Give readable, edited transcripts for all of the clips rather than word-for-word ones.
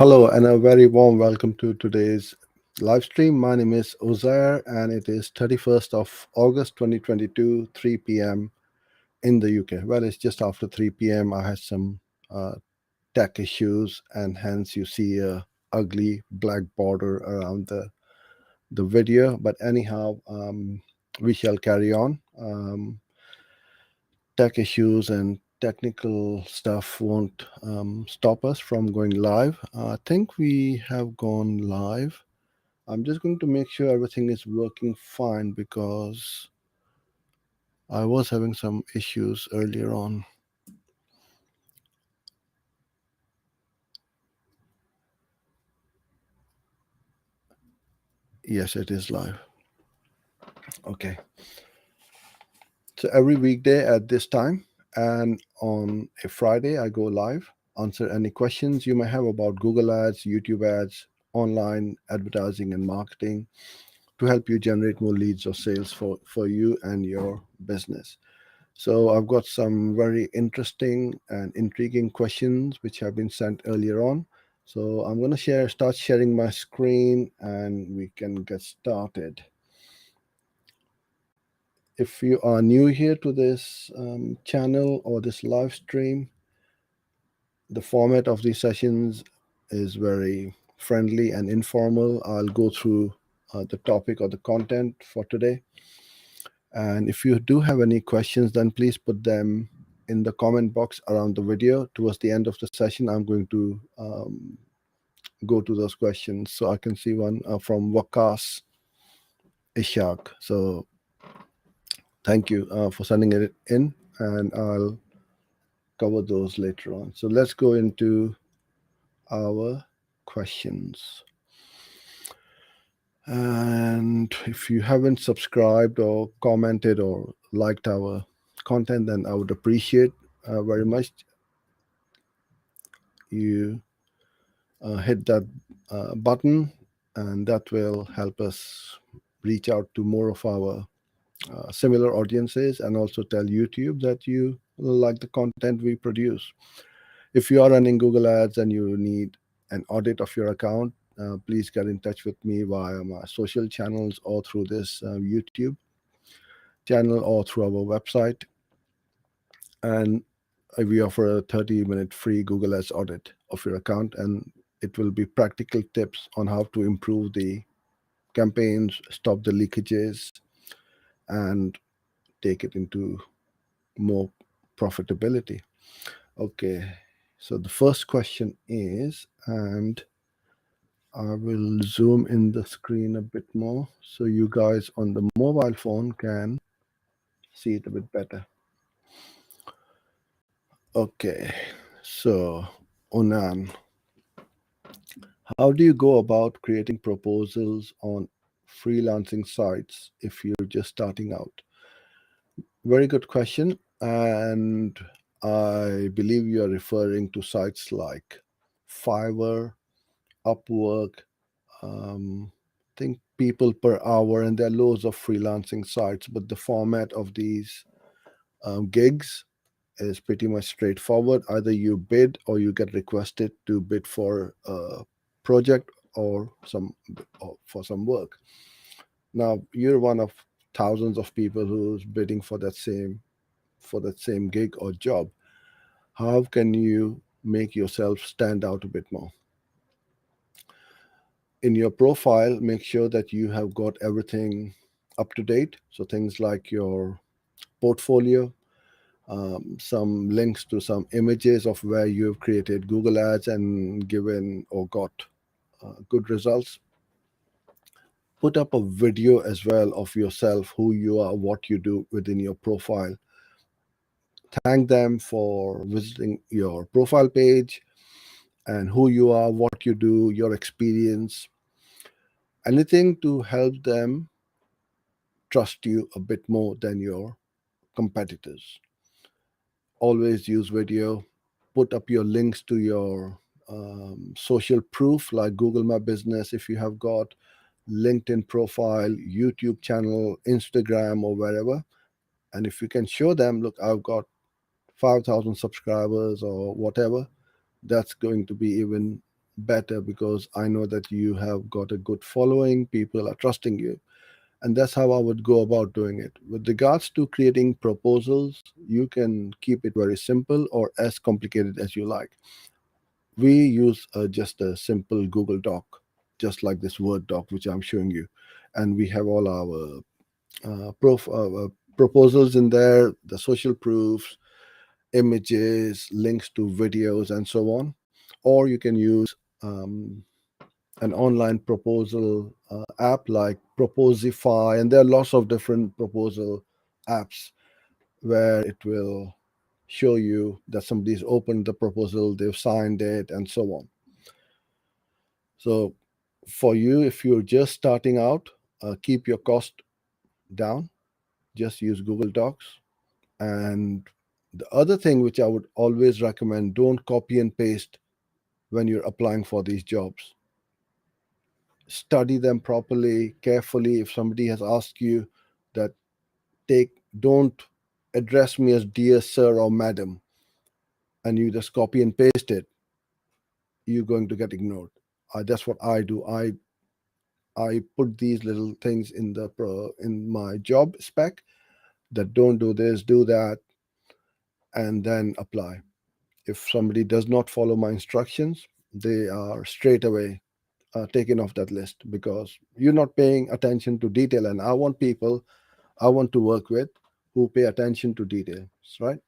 Hello, and a very warm welcome to today's live stream. My name is Uzair, and it is 31st of August 2022, 3 p.m. in the UK. Well, it's just after 3 p.m. I had some uh, tech issues, and hence you see a ugly black border around the video. But anyhow, we shall carry on. Tech issues and technical stuff won't stop us from going live. I think we have gone live. I'm just going to make sure everything is working fine because I was having some issues earlier on. Yes, it is live. Okay. So every weekday at this time and on a Friday, I go live, answer any questions you may have about Google Ads, YouTube ads, online advertising and marketing to help you generate more leads or sales for you and your business. So I've got some very interesting and intriguing questions which have been sent earlier on. So I'm going to start sharing my screen and we can get started. If you are new here to this channel or this live stream, the format of these sessions is very friendly and informal. I'll go through the topic or the content for today. And if you do have any questions, then please put them in the comment box around the video. Towards the end of the session, I'm going to go to those questions. So I can see one from Wakas Ishaq. So thank you for sending it in, and I'll cover those later on. So let's go into our questions. And if you haven't subscribed or commented or liked our content, then I would appreciate very much you hit that button, and that will help us reach out to more of our similar audiences and also tell YouTube that you like the content we produce. If you are running Google Ads and you need an audit of your account, please get in touch with me via my social channels or through this YouTube channel or through our website. And we offer a 30-minute free Google Ads audit of your account, and it will be practical tips on how to improve the campaigns, stop the leakages, and take it into more profitability. Okay, so the first question is, and I will zoom in the screen a bit more so you guys on the mobile phone can see it a bit better. Okay, so Onan, how do you go about creating proposals on freelancing sites if you're just starting out? Very good question. And I believe you are referring to sites like Fiverr, Upwork, think people per hour, and there are loads of freelancing sites, but the format of these gigs is pretty much straightforward. Either you bid or you get requested to bid for a project or for some work. Now you're one of thousands of people who's bidding for that same gig or job. How can you make yourself stand out a bit more? In your profile, make sure that you have got everything up to date. So things like your portfolio, some links to some images of where you've created Google Ads and given or got good results. Put up a video as well of yourself, who you are, what you do within your profile. Thank them for visiting your profile page and who you are, what you do, your experience, anything to help them trust you a bit more than your competitors. Always use video. Put up your links to your social proof like Google My Business if you have got, LinkedIn profile, YouTube channel, Instagram, or wherever. And if you can show them, look, I've got 5,000 subscribers or whatever, that's going to be even better because I know that you have got a good following, people are trusting you. And that's how I would go about doing it. With regards to creating proposals, you can keep it very simple or as complicated as you like. We use just a simple Google Doc, just like this Word doc, which I'm showing you. And we have all our proposals in there, the social proofs, images, links to videos, and so on. Or you can use um, an online proposal app like Proposify, and there are lots of different proposal apps where it will show you that somebody's opened the proposal, they've signed it, and so on. So, for you, if you're just starting out, keep your cost down, just use Google Docs. And the other thing which I would always recommend, don't copy and paste when you're applying for these jobs. Study them properly, carefully. If somebody has asked you that, don't address me as dear sir or madam, and you just copy and paste it, you're going to get ignored. That's what I do. I put these little things in in my job spec, that don't do this, do that, and then apply. If somebody does not follow my instructions, they are straight away taken off that list because you're not paying attention to detail. And I want people I want to work with who pay attention to details, right?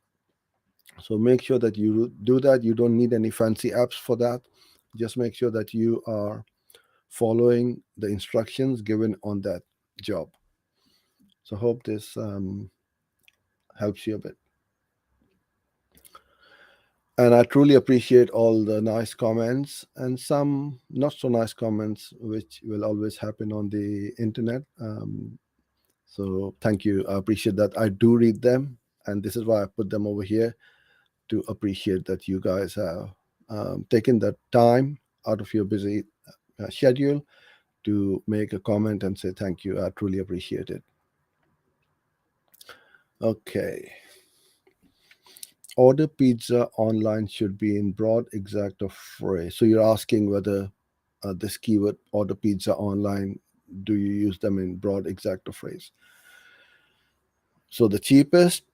So make sure that you do that. You don't need any fancy apps for that. Just make sure that you are following the instructions given on that job. So hope this helps you a bit. And I truly appreciate all the nice comments and some not so nice comments, which will always happen on the internet. So thank you. I appreciate that. I do read them, and this is why I put them over here, to appreciate that you guys have taken that time out of your busy schedule to make a comment and say thank you. I truly appreciate it. Okay. Order pizza online should be in broad, exact, or phrase. So you're asking whether this keyword, order pizza online, do you use them in broad, exact, or phrase? So the cheapest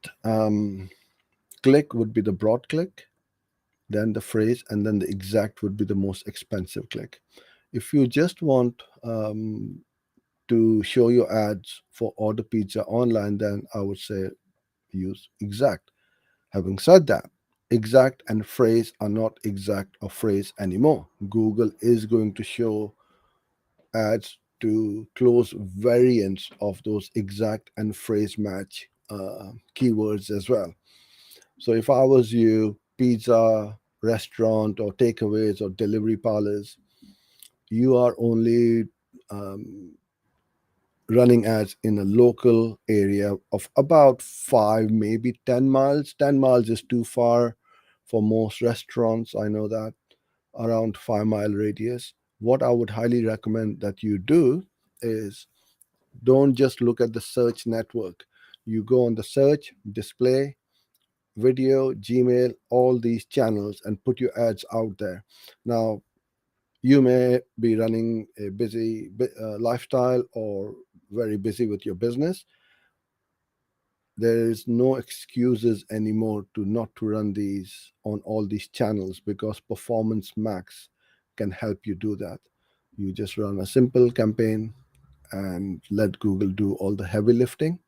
click would be the broad click, then the phrase, and then the exact would be the most expensive click. If you just want to show your ads for order pizza online, then I would say use exact. Having said that, exact and phrase are not exact or phrase anymore. Google is going to show ads to close variants of those exact and phrase match keywords as well. So if I was you, pizza, restaurant, or takeaways or delivery parlors, you are only um, running ads in a local area of about 5, maybe 10 miles. 10 miles is too far for most restaurants. I know that. Around 5 mile radius. What I would highly recommend that you do is, don't just look at the search network. You go on the search, display, video, Gmail, all these channels, and put your ads out there. Now, you may be running a busy lifestyle or very busy with your business. There is no excuses anymore to not to run these on all these channels, because Performance Max can help you do that. You just run a simple campaign and let Google do all the heavy lifting.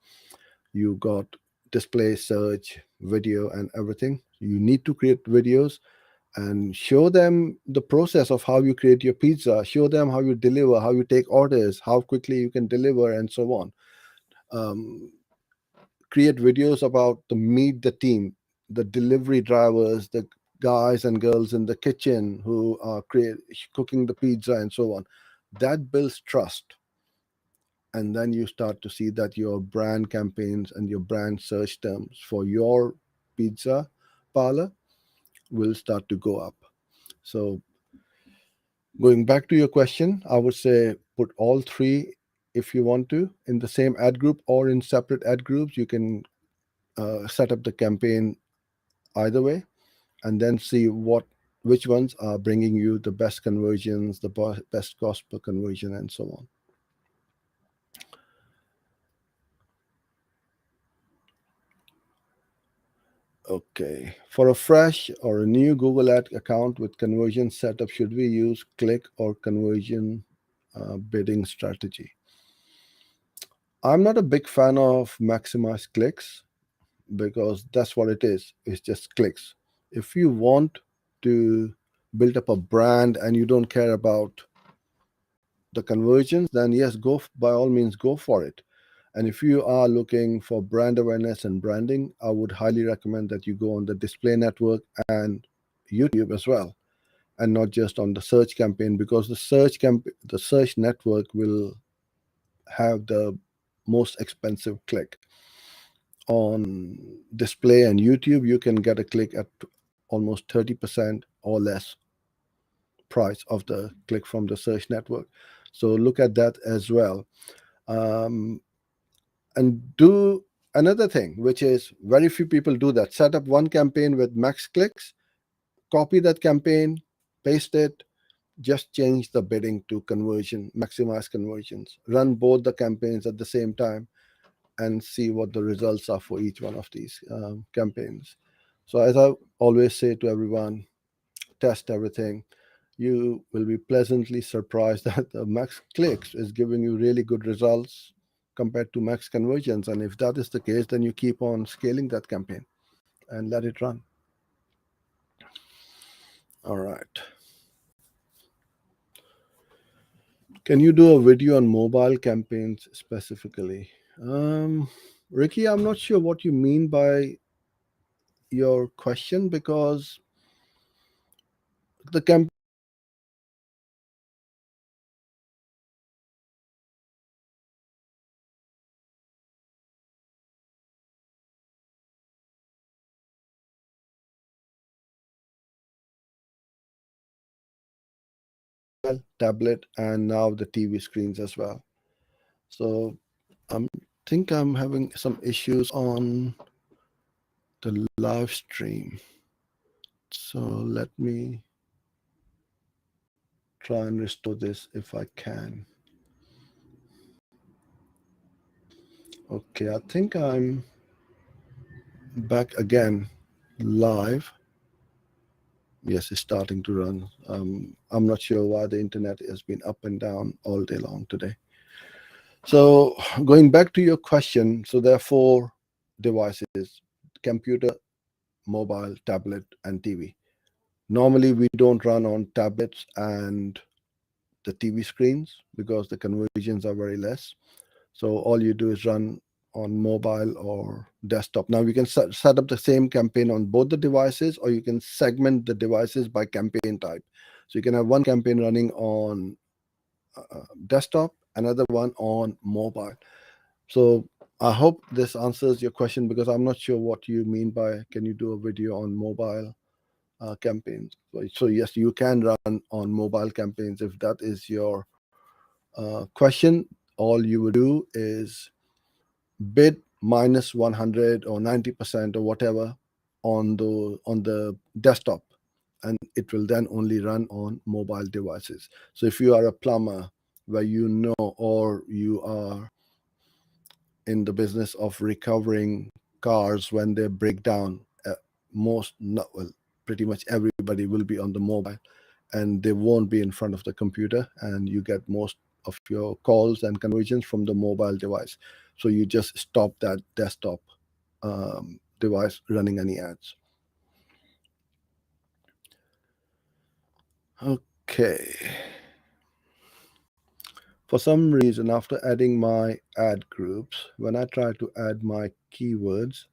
You got display, search, video, and everything. You need to create videos and show them the process of how you create your pizza, show them how you deliver, how you take orders, how quickly you can deliver, and so on. um, Create videos about the meet the team, the delivery drivers, the guys and girls in the kitchen who are cooking the pizza, and so on. That builds trust. And then you start to see that your brand campaigns and your brand search terms for your pizza parlor will start to go up. So, going back to your question, I would say put all three if you want to in the same ad group or in separate ad groups. You can set up the campaign either way, and then see what which ones are bringing you the best conversions, the best cost per conversion, and so on. Okay. For a fresh or a new Google Ad account with conversion setup, should we use click or conversion bidding strategy? I'm not a big fan of maximize clicks because that's what it is. It's just clicks. If you want to build up a brand and you don't care about the conversions, then yes, by all means go for it. And if you are looking for brand awareness and branding, I would highly recommend that you go on the display network and YouTube as well, and not just on the search campaign, because the search network will have the most expensive click. On display and YouTube, you can get a click at almost 30% or less price of the click from the search network. So look at that as well. Um, and do another thing, which is very few people do that. Set up one campaign with max clicks, copy that campaign, paste it, just change the bidding to conversion, maximize conversions. Run both the campaigns at the same time and see what the results are for each one of these campaigns. So, as I always say to everyone, test everything. You will be pleasantly surprised that the max clicks is giving you really good results compared to max conversions. And if that is the case, then you keep on scaling that campaign and let it run. All right. Can you do a video on mobile campaigns specifically? Ricky, I'm not sure what you mean by your question, because the campaign tablet and now the TV screens as well. So I think I'm having some issues on the live stream. So let me try and restore this if I can. Okay, I think I'm back again live. Yes, it's starting to run. I'm not sure why the internet has been up and down all day long today. So going back to your question, so there are four devices: computer, mobile, tablet, and TV. Normally, we don't run on tablets and the TV screens because the conversions are very less. So all you do is run on mobile or desktop. Now you can set up the same campaign on both the devices, or you can segment the devices by campaign type. So you can have one campaign running on desktop, another one on mobile. So I hope this answers your question, because I'm not sure what you mean by can you do a video on mobile campaigns. So yes, you can run on mobile campaigns if that is your question. All you would do is bid minus 100 or 90% or whatever on the desktop, and it will then only run on mobile devices. So if you are a plumber, where you know, or you are in the business of recovering cars when they break down, most not well pretty much everybody will be on the mobile, and they won't be in front of the computer, and you get most of your calls and conversions from the mobile device. So you just stop that desktop device running any ads. Okay. For some reason, after adding my ad groups, when I try to add my keywords,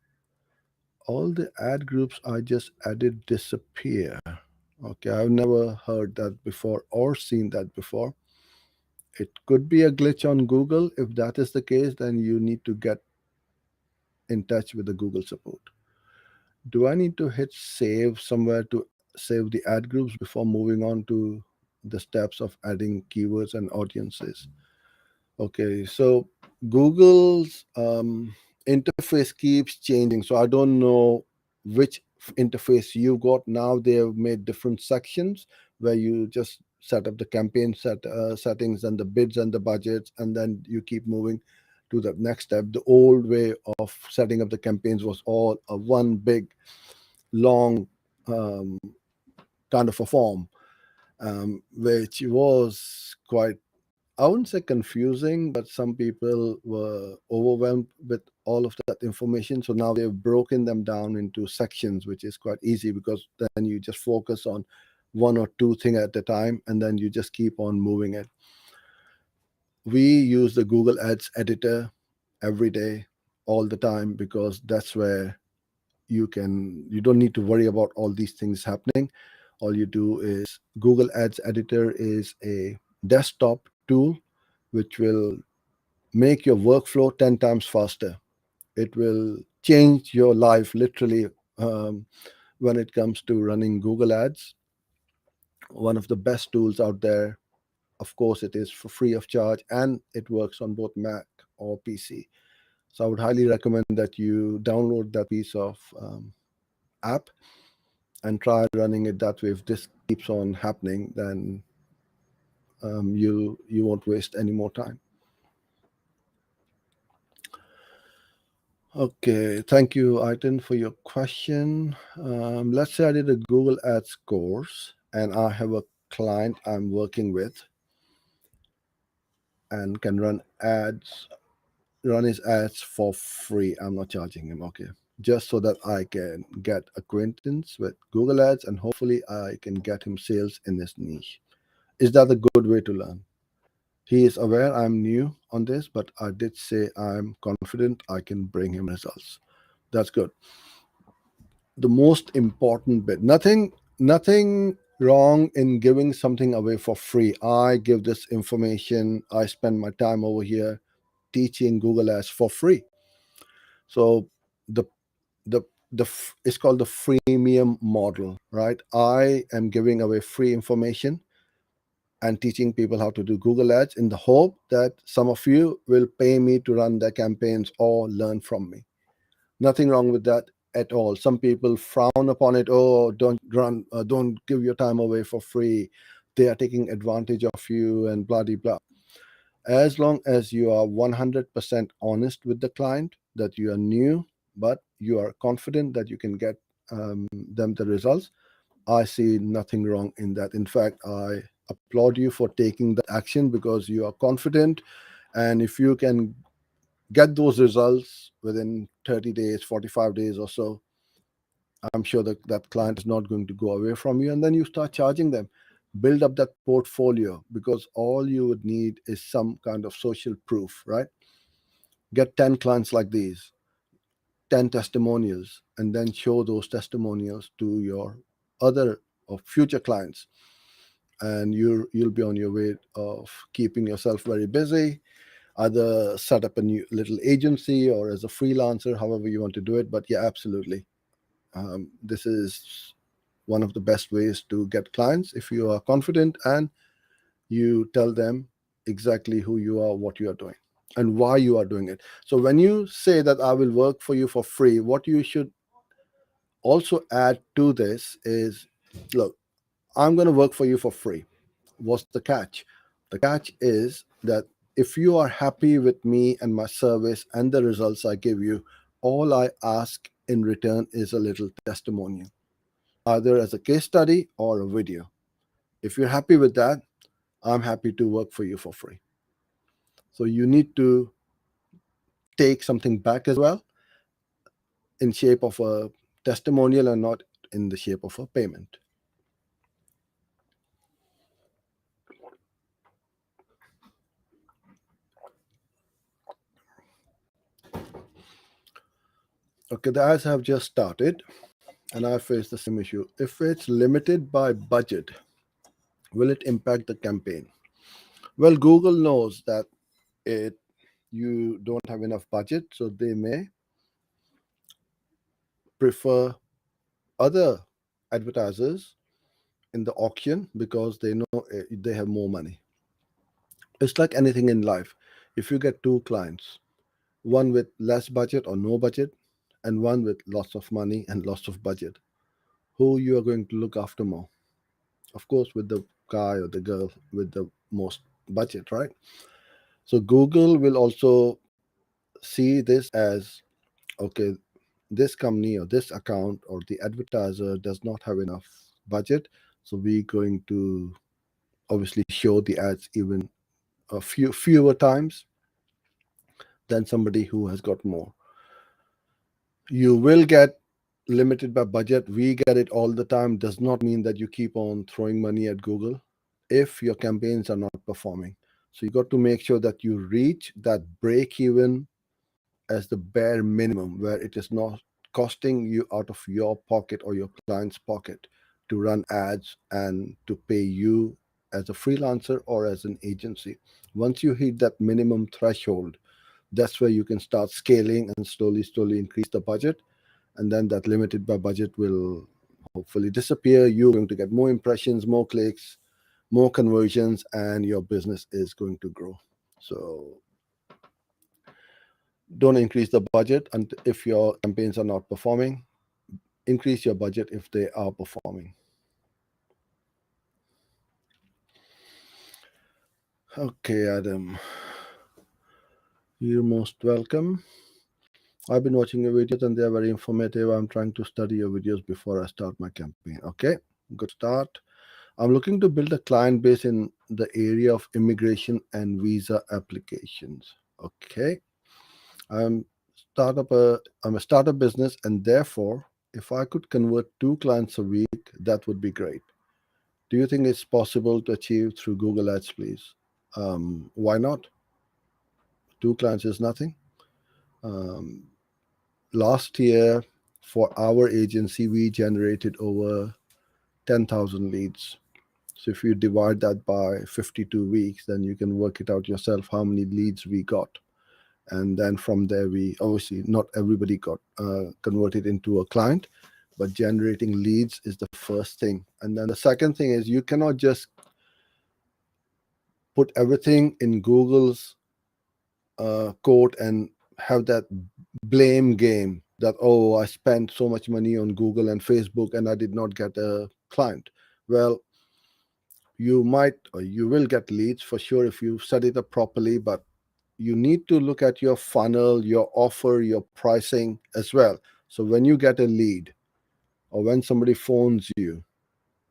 all the ad groups I just added disappear. Okay, I've never heard that before or seen that before. It could be a glitch on Google. If that is the case, then you need to get in touch with the Google support. Do I need to hit save somewhere to save the ad groups before moving on to the steps of adding keywords and audiences? Okay, so Google's interface keeps changing, so I don't know which interface you got. Now they have made different sections where you just set up the campaign settings and the bids and the budgets, and then you keep moving to the next step. The old way of setting up the campaigns was all a one big long um, kind of a form, which was quite, I wouldn't say confusing, but some people were overwhelmed with all of that information. So now they've broken them down into sections, which is quite easy because then you just focus on one or two things at a time, and then you just keep on moving it. We use the Google Ads editor every day, all the time, because that's where you don't need to worry about all these things happening. All you do is Google Ads editor is a desktop tool which will make your workflow 10 times faster. It will change your life literally. When it comes to running Google Ads, one of the best tools out there. Of course, it is for free of charge and it works on both Mac or PC. So I would highly recommend that you download that piece of app and try running it that way. If this keeps on happening, then you won't waste any more time. Okay, thank you, Aitan, for your question. Let's say I did a Google Ads course and I have a client I'm working with and can run his ads for free. I'm not charging him, okay. Just so that I can get acquaintance with Google Ads and hopefully I can get him sales in this niche. Is that a good way to learn? He is aware I'm new on this, but I did say I'm confident I can bring him results. That's good. The most important bit, nothing wrong in giving something away for free. I give this information, I spend my time over here teaching Google Ads for free. So the the it's called the freemium model, right? I am giving away free information and teaching people how to do Google Ads in the hope that some of you will pay me to run their campaigns or learn from me. Nothing wrong with that at all. Some people frown upon it. Oh, don't give your time away for free. They are taking advantage of you and blah, blah, blah. As long as you are 100% honest with the client that you are new, but you are confident that you can get them the results, I see nothing wrong in that. In fact, I applaud you for taking that action because you are confident. And if you can get those results within 30 days, 45 days or so, I'm sure that that client is not going to go away from you. And then you start charging them. Build up that portfolio because all you would need is some kind of social proof, right? Get 10 clients like these, 10 testimonials, and then show those testimonials to your other or future clients. And you'll be on your way of keeping yourself very busy, either set up a new little agency or as a freelancer, however you want to do it. But yeah, absolutely. This is one of the best ways to get clients if you are confident and you tell them exactly who you are, what you are doing, and why you are doing it. So when you say that I will work for you for free, what you should also add to this is, look, I'm going to work for you for free. What's the catch? The catch is that if you are happy with me and my service and the results I give you, all I ask in return is a little testimonial, either as a case study or a video. If you're happy with that, I'm happy to work for you for free. So you need to take something back as well in shape of a testimonial and not in the shape of a payment. Okay, the ads have just started and I face the same issue. If it's limited by budget, will it impact the campaign? Well, Google knows that it you don't have enough budget, so they may prefer other advertisers in the auction because they know they have more money. It's like anything in life. If you get two clients, one with less budget or no budget, and one with lots of money and lots of budget, who you are going to look after more. Of course, with the guy or the girl with the most budget, right? So Google will also see this as, okay, this company or this account or the advertiser does not have enough budget, so we're going to obviously show the ads even a fewer times than somebody who has got more. You will get limited by budget. We get it all the time. Does not mean that you keep on throwing money at Google if your campaigns are not performing. So you got to make sure that you reach that break even as the bare minimum, where it is not costing you out of your pocket or your client's pocket to run ads and to pay you as a freelancer or as an agency. Once you hit that minimum threshold, that's where you can start scaling and slowly increase the budget. And then that limited by budget will hopefully disappear. You're going to get more impressions, more clicks, more conversions, and your business is going to grow. So don't increase the budget, and if your campaigns are not performing, increase your budget if they are performing. Okay, Adam, you're most welcome. I've been watching your videos and they're very informative. I'm trying to study your videos before I start my campaign. Okay, good start. I'm looking to build a client base in the area of immigration and visa applications. Okay, I'm I'm a startup business, and therefore, if I could convert 2 clients a week, that would be great. Do you think it's possible to achieve through Google Ads, please? Why not? 2 clients is nothing. Um, Last year, for our agency, we generated over 10,000 leads. So if you divide that by 52 weeks, then you can work it out yourself how many leads we got. And then from there, we obviously not everybody got converted into a client, but generating leads is the first thing. And then the second thing is you cannot just put everything in Google's court and have that blame game that, oh, I spent so much money on Google and Facebook and I did not get a client. Well, you might or you will get leads for sure if you set it up properly, but you need to look at your funnel, your offer, your pricing as well. So when you get a lead or when somebody phones you,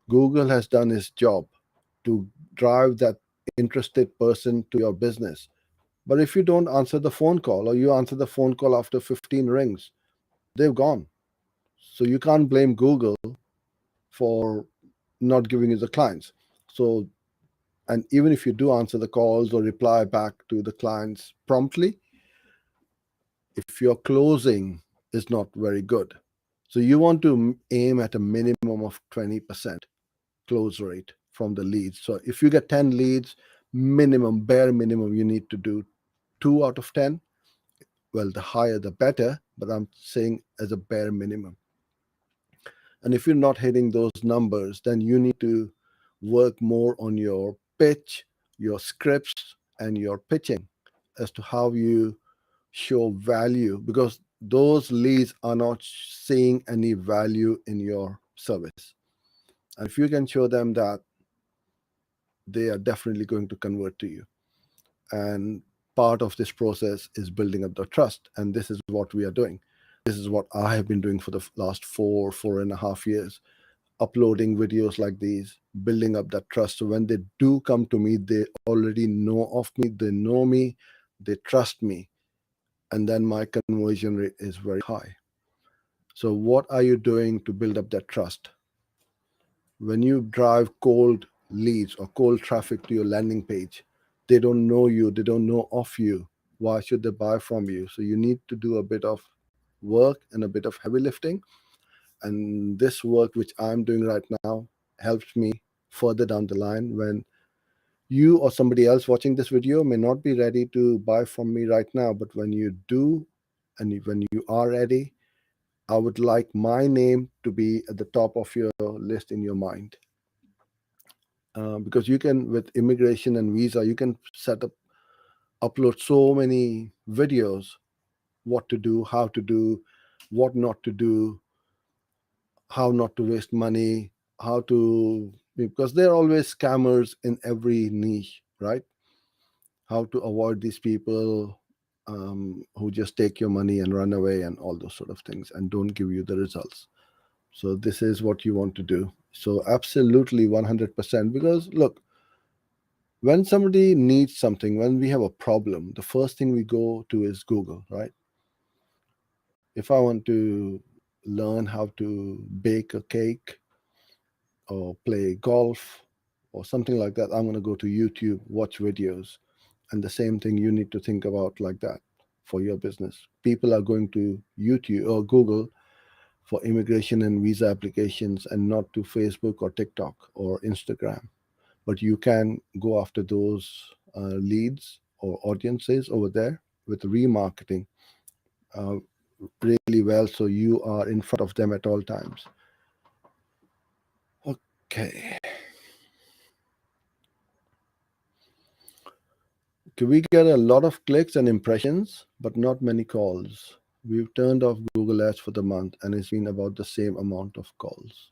Google has done its job to drive that interested person to your business. But if you don't answer the phone call or you answer the phone call after 15 rings, they've gone. So you can't blame Google for not giving you the clients. So, and even if you do answer the calls or reply back to the clients promptly, if your closing is not very good, so you want to aim at a minimum of 20% close rate from the leads. So if you get 10 leads, minimum, bare minimum, you need to do 2 out of 10. Well, the higher the better, but I'm saying as a bare minimum. And if you're not hitting those numbers, then you need to work more on your pitch, your scripts, and your pitching as to how you show value, because those leads are not seeing any value in your service. And if you can show them that, they are definitely going to convert to you. And part of this process is building up the trust. And this is what we are doing. This is what I have been doing for the last 4.5 years, uploading videos like these, building up that trust. So when they do come to me, they already know of me, they know me, they trust me. And then my conversion rate is very high. So, what are you doing to build up that trust? When you drive cold leads or cold traffic to your landing page, they don't know you, they don't know of you. Why should they buy from you? So, you need to do a bit of work and a bit of heavy lifting. And this work, which I'm doing right now, helps me further down the line when you or somebody else watching this video may not be ready to buy from me right now. But when you do, and when you are ready, I would like my name to be at the top of your list in your mind. Because you can, with immigration and visa, you can set up, upload so many videos, what to do, how to do, what not to do, how not to waste money, how to, because there are always scammers in every niche, right? How to avoid these people who just take your money and run away and all those sort of things and don't give you the results. So this is what you want to do. So absolutely 100%. Because look, when somebody needs something, when we have a problem, the first thing we go to is Google, right? If I want to learn how to bake a cake or play golf or something like that, I'm going to go to YouTube, watch videos. And the same thing you need to think about like that for your business. People are going to YouTube or Google for immigration and visa applications and not to Facebook or TikTok or Instagram. But you can go after those leads or audiences over there with remarketing uh, really well, so you are in front of them at all times. Okay. Okay, we get a lot of clicks and impressions, but not many calls. We've turned off Google Ads for the month, and it's been about the same amount of calls.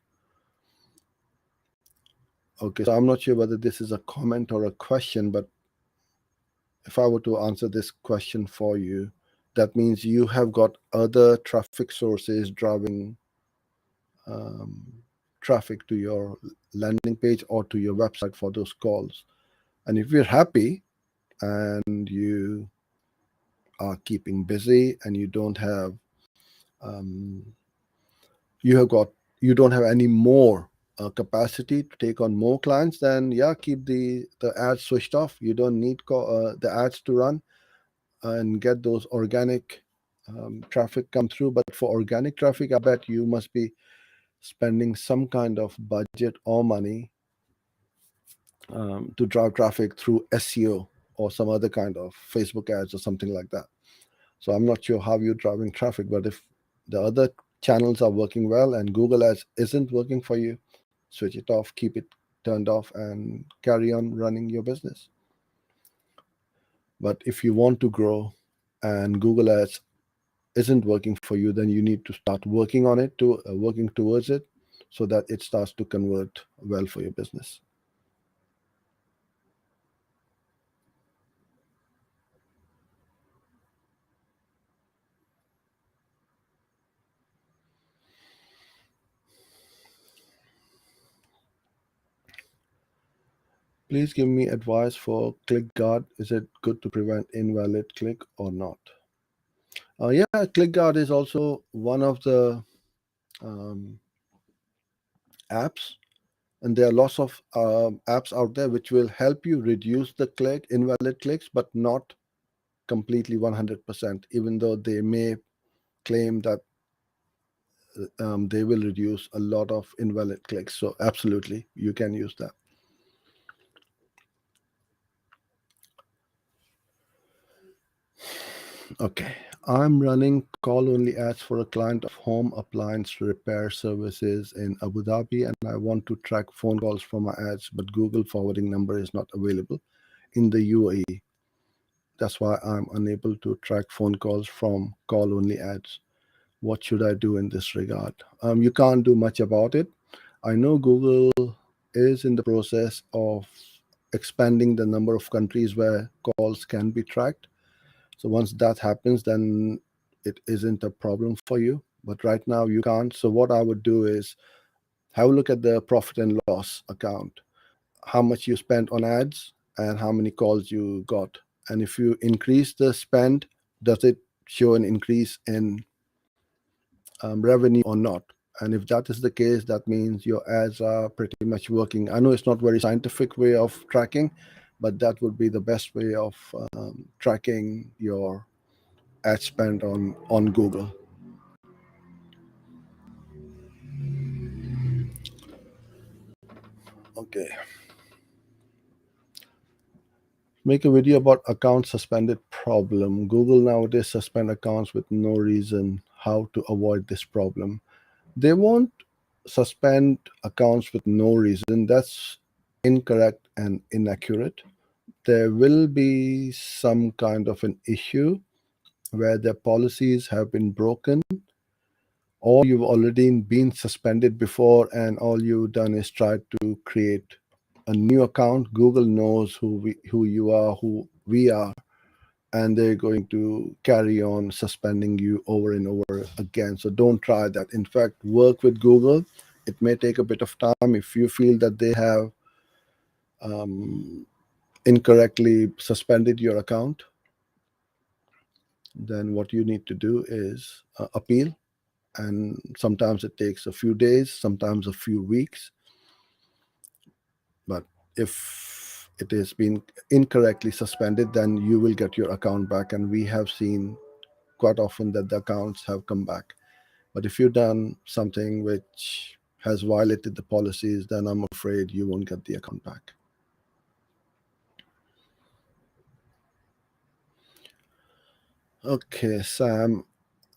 Okay, so I'm not sure whether this is a comment or a question, but if I were to answer this question for you, that means you have got other traffic sources driving um, traffic to your landing page or to your website for those calls. And if you're happy and you are keeping busy and um, you have got you don't have any more capacity to take on more clients, then yeah, keep the ads switched off. You don't need the ads to run and get those organic traffic come through. But for organic traffic, I bet you must be spending some kind of budget or money to drive traffic through SEO or some other kind of Facebook ads or something like that. So I'm not sure how you're driving traffic, but if the other channels are working well and Google Ads isn't working for you, switch it off, keep it turned off, and carry on running your business. But if you want to grow and Google Ads isn't working for you, then you need to start working on it, to working towards it, so that it starts to convert well for your business. Please give me advice for ClickGuard. Is it good to prevent invalid click or not? Yeah, ClickGuard is also one of the um, apps, and there are lots of apps out there which will help you reduce the invalid clicks, but not completely 100%, even though they may claim that they will reduce a lot of invalid clicks. So absolutely, you can use that. Okay. I'm running call only ads for a client of home appliance repair services in Abu Dhabi, and I want to track phone calls from my ads, but Google forwarding number is not available in the UAE. That's why I'm unable to track phone calls from call only ads. What should I do in this regard? You can't do much about it. I know Google is in the process of expanding the number of countries where calls can be tracked. So once that happens, then it isn't a problem for you. But right now you can't. So what I would do is have a look at the profit and loss account, how much you spent on ads and how many calls you got. And if you increase the spend, does it show an increase in revenue or not? And if that is the case, that means your ads are pretty much working. I know it's not very scientific way of tracking, but that would be the best way of tracking your ad spend on Google. Okay. Make a video about account suspended problem. Google nowadays suspend accounts with no reason. How to avoid this problem? They won't suspend accounts with no reason. That's incorrect and inaccurate. There will be some kind of an issue where their policies have been broken or you've already been suspended before and all you've done is try to create a new account. Google knows who you are, who we are, and they're going to carry on suspending you over and over again. So don't try that. In fact, work with Google. It may take a bit of time. If you feel that they have um, incorrectly suspended your account, then what you need to do is appeal. And sometimes it takes a few days, sometimes a few weeks. But if it has been incorrectly suspended, then you will get your account back. And we have seen quite often that the accounts have come back. But if you've done something which has violated the policies, then I'm afraid you won't get the account back. Okay, Sam,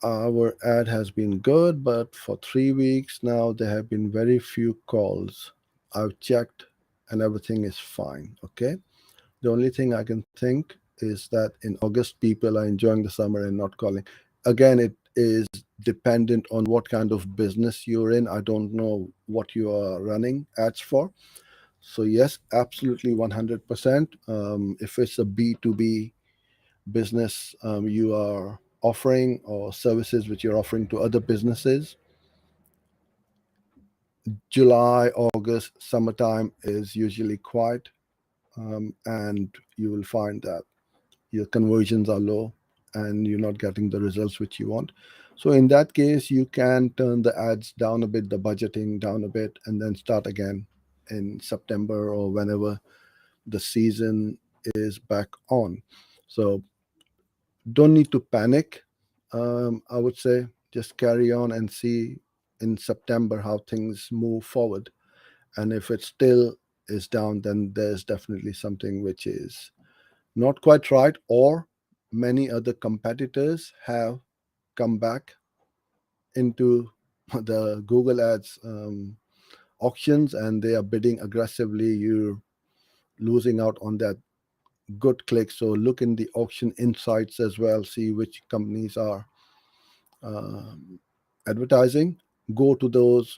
our ad has been good, but for 3 weeks now, there have been very few calls. I've checked and everything is fine. Okay. The only thing I can think is that in August, people are enjoying the summer and not calling. Again, it is dependent on what kind of business you're in. I don't know what you are running ads for. So, yes, absolutely 100%. If it's a B2B business you are offering or services which you're offering to other businesses, July, August, summertime is usually quiet, and you will find that your conversions are low and you're not getting the results which you want. So in that case, you can turn the ads down a bit, the budgeting down a bit, and then start again in September or whenever the season is back on. So don't need to panic. I would say just carry on and see in September how things move forward. And if it still is down, then there's definitely something which is not quite right, or many other competitors have come back into the Google Ads auctions and they are bidding aggressively. You're losing out on that good click. So look in the auction insights as well, see which companies are um, advertising. Go to those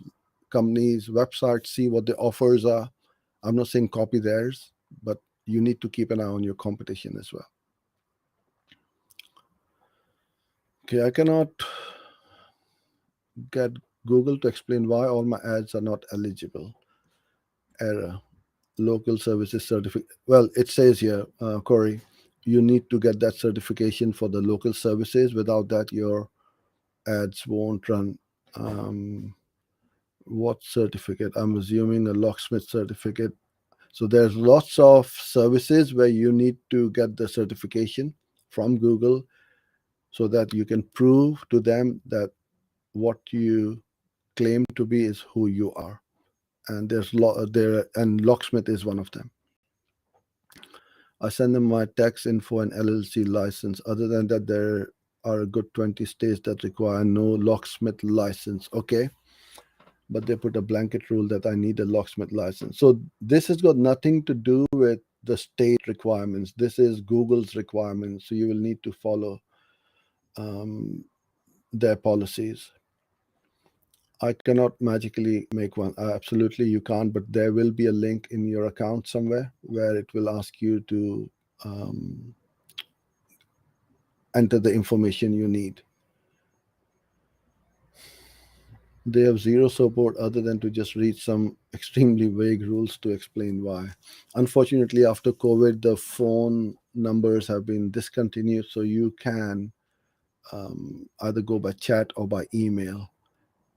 companies' websites, see what the offers are. I'm not saying copy theirs, but you need to keep an eye on your competition as well. Okay, I cannot get Google to explain why all my ads are not eligible. Error. Local services certificate. Well, it says here, Corey, you need to get that certification for the local services. Without that, your ads won't run. Um, what certificate? I'm assuming a locksmith certificate. So there's lots of services where you need to get the certification from Google so that you can prove to them that what you claim to be is who you are. And there, and locksmith is one of them. I send them my tax info and LLC license. Other than that, there are a good 20 states that require no locksmith license. Okay, but they put a blanket rule that I need a locksmith license. So this has got nothing to do with the state requirements. This is Google's requirements. So you will need to follow um, their policies. I cannot magically make one. Absolutely, you can't. But there will be a link in your account somewhere where it will ask you to um, enter the information you need. They have zero support other than to just read some extremely vague rules to explain why. Unfortunately, after COVID, the phone numbers have been discontinued, so you can either go by chat or by email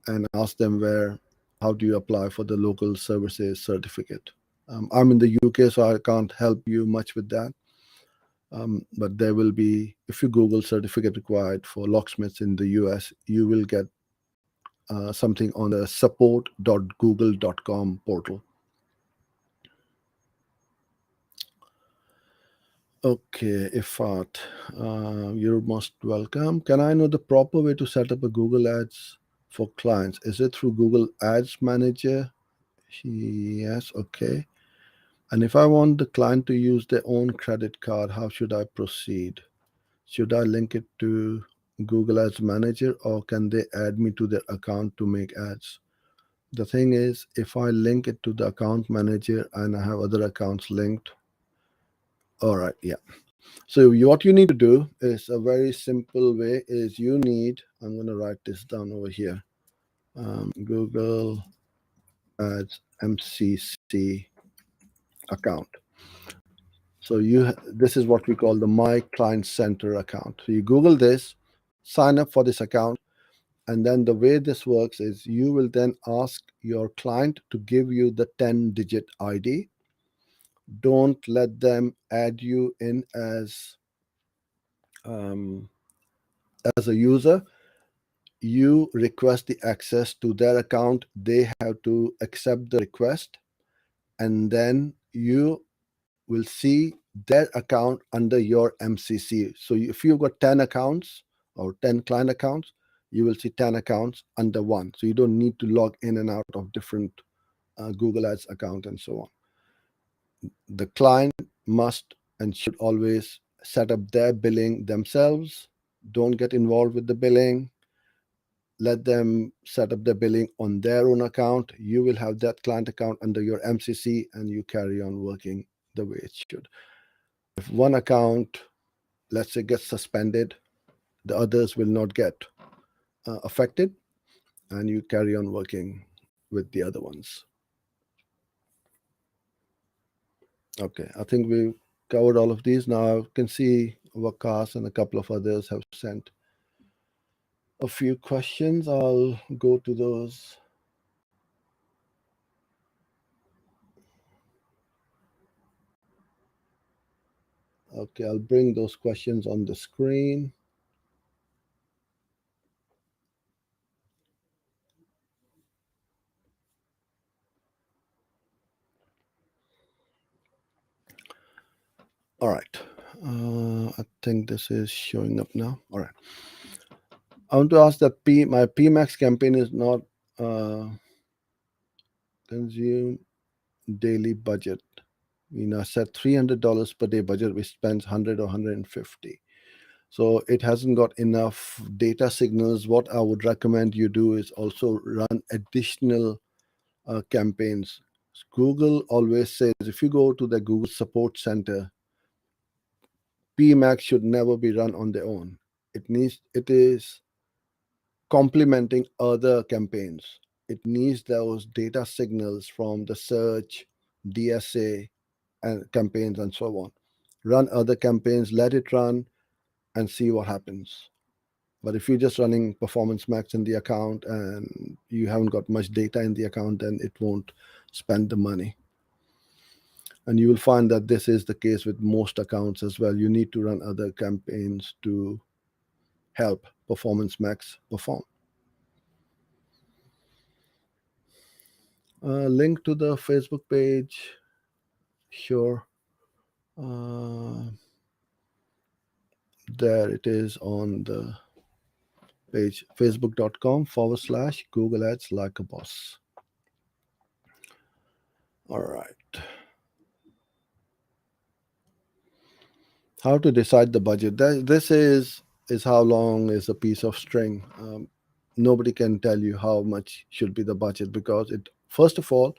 and ask them how do you apply for the local services certificate. I'm in the UK, so I can't help you much with that. But there will be, if you Google certificate required for locksmiths in the US, you will get something on the support.google.com portal. Okay, Ifat, you're most welcome. Can I know the proper way to set up a Google Ads for clients? Is it through Google Ads Manager? Yes, okay. And if I want the client to use their own credit card, how should I proceed? Should I link it to? Google Ads Manager, or can they add me to their account to make ads? The thing is, if I link it to the account manager and I have other accounts linked, all right, yeah. So what you need to do is a very simple way is you need, I'm going to write this down over here, Google Ads MCC account. So this is what we call the My Client Center account. So you Google this, sign up for this account, and then the way this works is you will then ask your client to give you the 10-digit ID. Don't let them add you in um, as a user. You request the access to their account. They have to accept the request, and then you will see their account under your MCC. So if you've got 10 accounts or 10 client accounts, you will see 10 accounts under one. So you don't need to log in and out of different Google Ads account and so on. The client must and should always set up their billing themselves. Don't get involved with the billing. Let them set up the billing on their own account. You will have that client account under your MCC and you carry on working the way it should. If one account, let's say, gets suspended, the others will not get affected, and you carry on working with the other ones. Okay, I think we covered all of these. Now I can see Wakas and a couple of others have sent a few questions. I'll go to those. Okay, I'll bring those questions on the screen. All right. I think this is showing up now. All right. I want to ask that my PMAX campaign is not consume daily budget. I set $300 per day budget, which spends 100 or 150. So it hasn't got enough data signals. What I would recommend you do is also run additional campaigns. Google always says if you go to the Google Support Center, PMAX should never be run on their own. It is complementing other campaigns. It needs those data signals from the search, DSA, and campaigns and so on. Run other campaigns, let it run, and see what happens. But if you're just running Performance Max in the account and you haven't got much data in the account, then it won't spend the money. And you will find that this is the case with most accounts as well. You need to run other campaigns to help Performance Max perform. Link to the Facebook page. Sure. There it is on the page, facebook.com/Google Ads like a boss. All right. How to decide the budget? This is how long is a piece of string. Nobody can tell you how much should be the budget because it first of all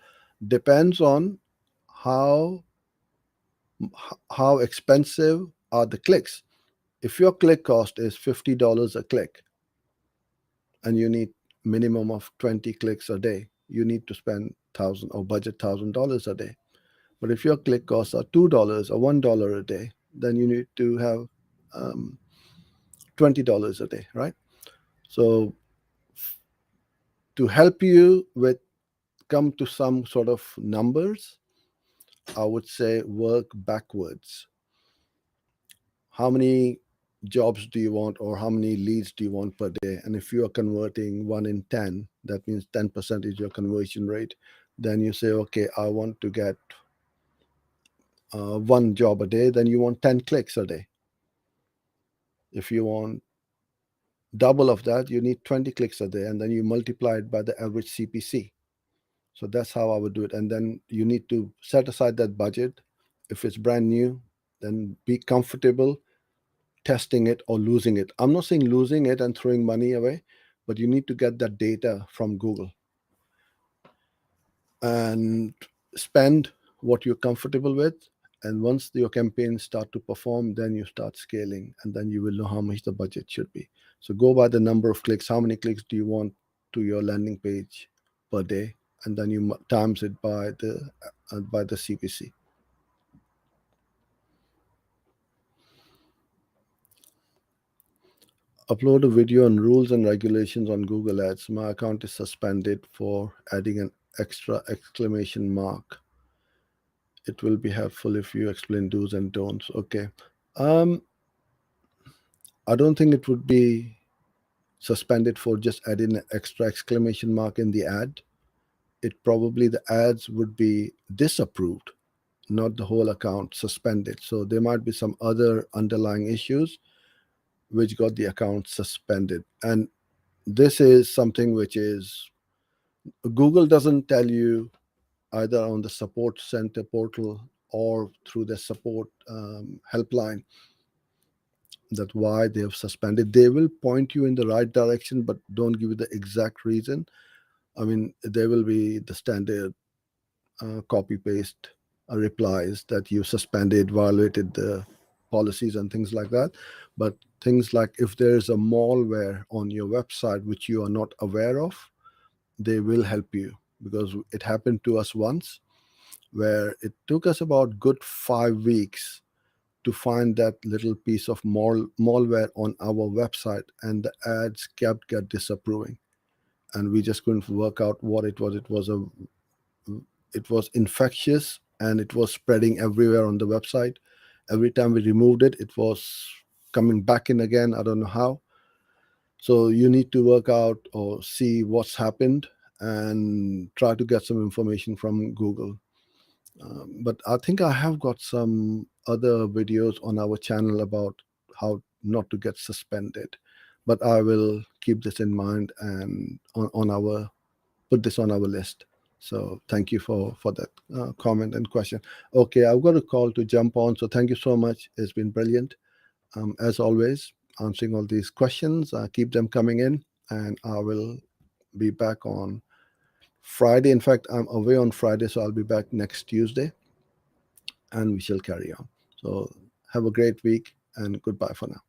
depends on how how expensive are the clicks. If your click cost is $50 a click and you need minimum of 20 clicks a day, you need to spend thousand or budget $1,000 a day. But if your click costs are $2 or $1 a day, then you need to have $20 a day, right? So to help you with come to some sort of numbers, I would say work backwards. How many jobs do you want or how many leads do you want per day? And if you are converting 1 in 10, that means 10% is your conversion rate. Then you say, okay, I want to get one job a day, then you want 10 clicks a day. If you want double of that, you need 20 clicks a day, and then you multiply it by the average CPC. So that's how I would do it. And then you need to set aside that budget. If it's brand new, then be comfortable testing it or losing it. I'm not saying losing it and throwing money away, but you need to get that data from Google and spend what you're comfortable with. And once your campaigns start to perform, then you start scaling, and then you will know how much the budget should be. So go by the number of clicks. How many clicks do you want to your landing page per day? And then you times it by the CPC. Upload a video on rules and regulations on Google Ads. My account is suspended for adding an extra exclamation mark. It will be helpful if you explain do's and don'ts. Okay. Um, I don't think it would be suspended for just adding an extra exclamation mark in the ad. It probably the ads would be disapproved, not the whole account suspended. So there might be some other underlying issues which got the account suspended. And this is something which is Google doesn't tell you either on the support center portal or through the support helpline that why they have suspended. They will point you in the right direction, but don't give you the exact reason. I mean, there will be the standard copy paste replies that you suspended, violated the policies, and things like that. But things like if there is a malware on your website which you are not aware of, they will help you, because it happened to us once where it took us about good 5 weeks to find that little piece of malware on our website, and the ads kept get disapproving, and we just couldn't work out what it was. It was infectious, and it was spreading everywhere on the website. Every time we removed it, it was coming back in again. I don't know how. So you need to work out or see what's happened and try to get some information from Google. But I think I have got some other videos on our channel about how not to get suspended. But I will keep this in mind and on our put this on our list. So thank you for that comment and question. Okay, I've got a call to jump on. So thank you so much. It's been brilliant. As always, answering all these questions. Keep them coming in, and I will be back on Friday. In fact, I'm away on Friday, so I'll be back next Tuesday, and we shall carry on. So have a great week, and goodbye for now.